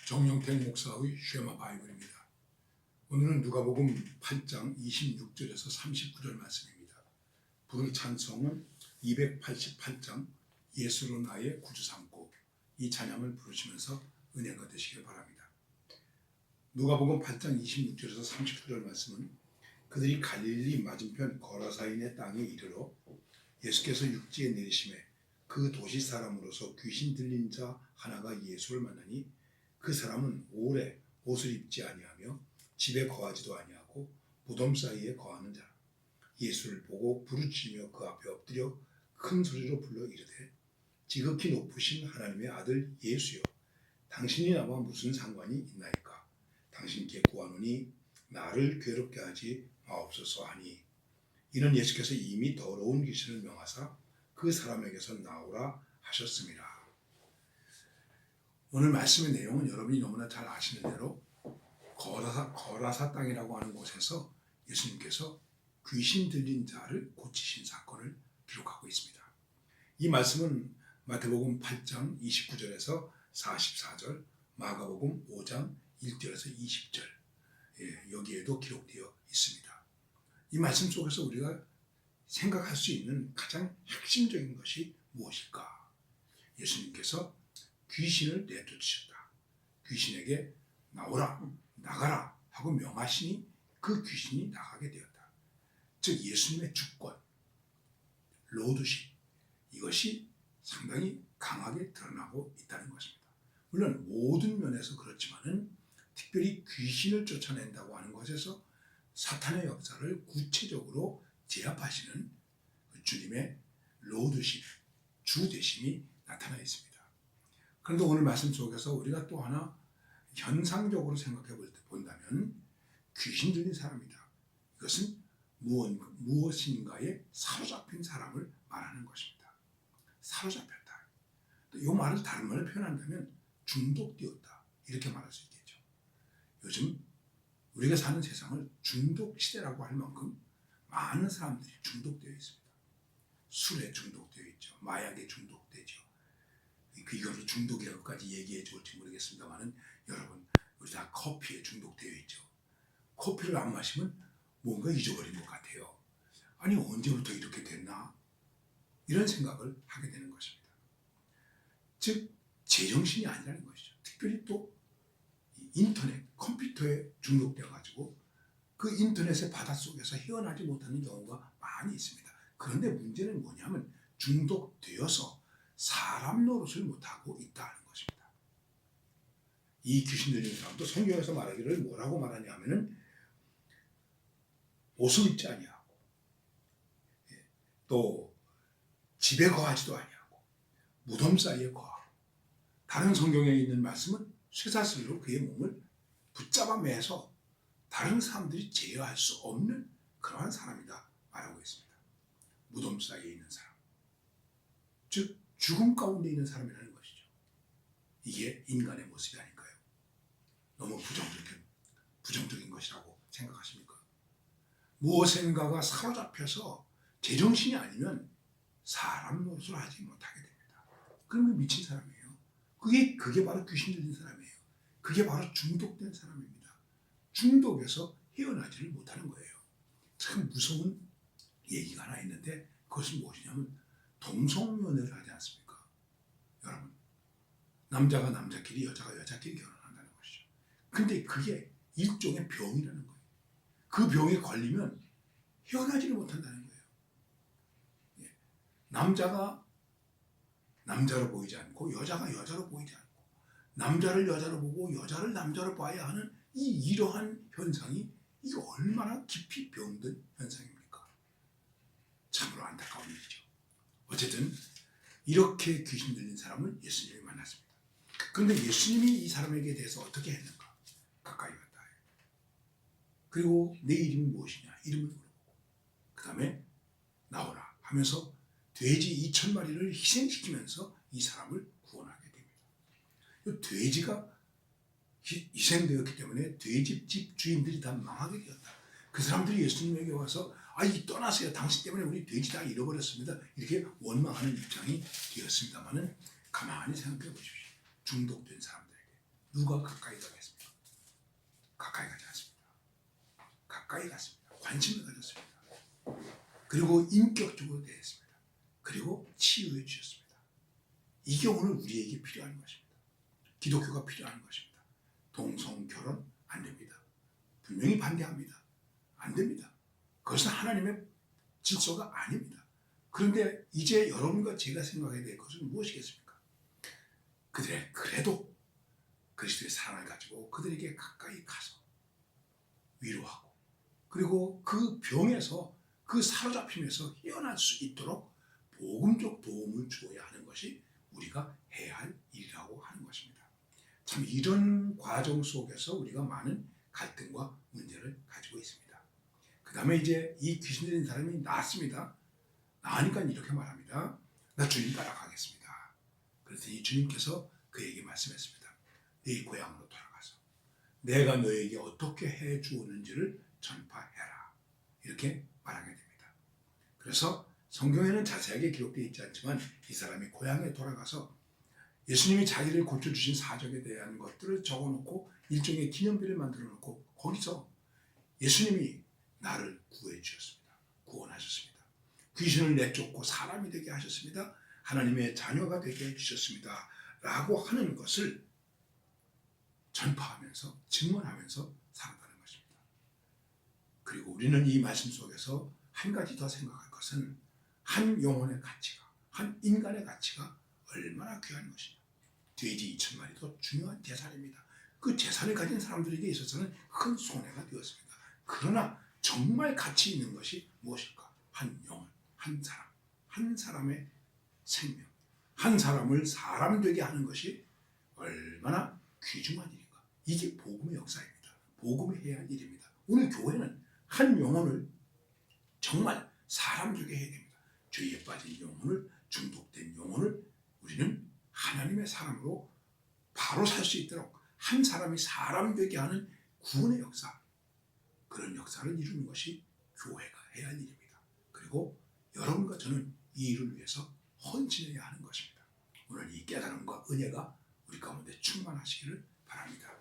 정영택 목사의 쉐마 바이블입니다. 오늘은 누가복음 8장 26절에서 39절 말씀입니다. 부를 찬송은 288장 예수로 나의 구주 삼고, 이 찬양을 부르시면서 은혜가 되시길 바랍니다. 누가복음 8장 26절에서 39절 말씀은 그들이 갈릴리 맞은편 거라사인의 땅에 이르러 예수께서 육지에 내리심에 그 도시 사람으로서 귀신 들린 자 하나가 예수를 만나니 그 사람은 오래 옷을 입지 아니하며 집에 거하지도 아니하고 무덤 사이에 거하는 자라. 예수를 보고 부르짖으며 그 앞에 엎드려 큰 소리로 불러 이르되 지극히 높으신 하나님의 아들 예수여, 당신이 나와 무슨 상관이 있나이까? 당신께 구하노니 나를 괴롭게 하지 마옵소서 하니, 이는 예수께서 이미 더러운 귀신을 명하사 그 사람에게서 나오라 하셨습니다. 오늘 말씀의 내용은 여러분이 너무나 잘 아시는 대로 거라사 땅이라고 하는 곳에서 예수님께서 귀신 들린 자를 고치신 사건을 기록하고 있습니다. 이 말씀은 마태복음 8장 29절에서 44절, 마가복음 5장 1절에서 20절, 여기에도 기록되어 있습니다. 이 말씀 속에서 우리가 생각할 수 있는 가장 핵심적인 것이 무엇일까? 예수님께서 귀신을 내쫓으셨다. 귀신에게 나오라, 나가라 하고 명하시니 그 귀신이 나가게 되었다. 즉 예수님의 주권, 로드십, 이것이 상당히 강하게 드러나고 있다는 것입니다. 물론 모든 면에서 그렇지만은 특별히 귀신을 쫓아낸다고 하는 것에서 사탄의 역사를 구체적으로 제압하시는 주님의 로드십, 주되심이 나타나 있습니다. 그런데 오늘 말씀 속에서 우리가 또 하나 현상적으로 생각해 본다면 귀신 들린 사람이다. 이것은 무엇인가에 사로잡힌 사람을 말하는 것입니다. 사로잡혔다. 또 이 말을 다른 말로 표현한다면 중독되었다, 이렇게 말할 수 있겠죠. 요즘 우리가 사는 세상을 중독 시대라고 할 만큼 많은 사람들이 중독되어 있습니다. 술에 중독되어 있죠. 마약에 중독되죠. 이거를 중독이라고까지 얘기해 줄지 모르겠습니다만은 여러분, 우리 다 커피에 중독되어 있죠. 커피를 안 마시면 뭔가 잊어버린 것 같아요. 아니 언제부터 이렇게 됐나? 이런 생각을 하게 되는 것입니다. 즉 제정신이 아니라는 것이죠. 특별히 또 인터넷, 컴퓨터에 중독되어 가지고 그 인터넷의 바닷속에서 헤어나지 못하는 경우가 많이 있습니다. 그런데 문제는 뭐냐면 중독되어서 사람 노릇을 못하고 있다는 것입니다. 이 귀신 들린 사람도 성경에서 말하기를 뭐라고 말하냐 하면은 옷을 입지 아니하고 또 집에 거하지도 아니하고 무덤 사이에 거하고, 다른 성경에 있는 말씀은 쇠사슬로 그의 몸을 붙잡아 매서 다른 사람들이 제어할 수 없는 그러한 사람이다 말하고 있습니다. 무덤 사이에 있는 사람, 즉 죽음 가운데 있는 사람이라는 것이죠. 이게 인간의 모습이 아닐까요? 너무 부정적인 것이라고 생각하십니까? 무엇인가가 사로잡혀서 제정신이 아니면 사람 노릇을 하지 못하게 됩니다. 그러면 미친 사람이에요. 그게 바로 귀신 들린 사람이에요. 그게 바로 중독된 사람입니다. 중독에서 헤어나지를 못하는 거예요. 참 무서운 얘기가 하나 있는데 그것은 무엇이냐면 동성연애를 하지 않습니까? 여러분, 남자가 남자끼리, 여자가 여자끼리 결혼한다는 것이죠. 근데 그게 일종의 병이라는 거예요. 그 병에 걸리면 헤어나지를 못한다는 거예요. 남자가 남자로 보이지 않고 여자가 여자로 보이지 않고 남자를 여자로 보고 여자를 남자로 봐야 하는 이러한 현상이, 이게 얼마나 깊이 병든 현상입니까? 참으로 안타까운 일이죠. 어쨌든 이렇게 귀신 들린 사람을 예수님이 만났습니다. 그런데 예수님이 이 사람에게 대해서 어떻게 했는가? 가까이 갔다 해요. 그리고 내 이름이 무엇이냐? 이름을 물어보고 그 다음에 나오라 하면서 돼지 2,000마리를 희생시키면서 이 사람을 구원하게 됩니다. 이 돼지가 희생되었기 때문에 돼지집 주인들이 다 망하게 되었다. 그 사람들이 예수님에게 와서 떠나세요. 당신 때문에 우리 돼지 다 잃어버렸습니다. 이렇게 원망하는 입장이 되었습니다만은 가만히 생각해 보십시오. 중독된 사람들에게 누가 가까이 가겠습니까? 가까이 가지 않습니다. 가까이 갔습니다. 관심을 가졌습니다. 그리고 인격적으로 대했습니다. 그리고 치유해 주셨습니다. 이게 오늘 우리에게 필요한 것입니다. 기독교가 필요한 것입니다. 동성 결혼 안 됩니다. 분명히 반대합니다. 안 됩니다. 그것은 하나님의 질서가 아닙니다. 그런데 이제 여러분과 제가 생각해야 될 것은 무엇이겠습니까? 그들의 그래도 그리스도의 사랑을 가지고 그들에게 가까이 가서 위로하고 그리고 그 병에서 그 사로잡힘에서 헤어날 수 있도록 복음적 도움을 주어야 하는 것이 우리가 해야 할 일이라고 하는 것입니다. 참 이런 과정 속에서 우리가 많은 갈등과 문제를 가지고 있습니다. 그 다음에 이제 이 귀신 들린 사람이 나았습니다. 나으니까 이렇게 말합니다. 나 주님 따라가겠습니다. 그랬더니 주님께서 그에게 말씀했습니다. 네 고향으로 돌아가서 내가 너에게 어떻게 해 주었는지를 전파해라. 이렇게 말하게 됩니다. 그래서 성경에는 자세하게 기록되어 있지 않지만 이 사람이 고향에 돌아가서 예수님이 자기를 고쳐주신 사적에 대한 것들을 적어놓고 일종의 기념비를 만들어 놓고 거기서 예수님이 나를 구해 주셨습니다. 구원하셨습니다. 귀신을 내쫓고 사람이 되게 하셨습니다. 하나님의 자녀가 되게 해주셨습니다. 라고 하는 것을 전파하면서 증언하면서 살아가는 것입니다. 그리고 우리는 이 말씀 속에서 한 가지 더 생각할 것은 한 영혼의 가치가, 한 인간의 가치가 얼마나 귀한 것이냐. 돼지 2,000마리도 중요한 재산입니다. 그 재산을 가진 사람들에게 있어서는 큰 손해가 되었습니다. 그러나 정말 가치 있는 것이 무엇일까? 한 영혼, 한 사람, 한 사람의 생명, 한 사람을 사람 되게 하는 것이 얼마나 귀중한 일인가. 이게 복음의 역사입니다. 복음이 해야 할 일입니다. 오늘 교회는 한 영혼을 정말 사람 되게 해야 됩니다. 죄에 빠진 영혼을, 중독된 영혼을 우리는 하나님의 사람으로 바로 살 수 있도록 한 사람이 사람 되게 하는 구원의 역사, 그런 역사를 이루는 것이 교회가 해야 할 일입니다. 그리고 여러분과 저는 이 일을 위해서 헌신해야 하는 것입니다. 오늘 이 깨달음과 은혜가 우리 가운데 충만하시기를 바랍니다.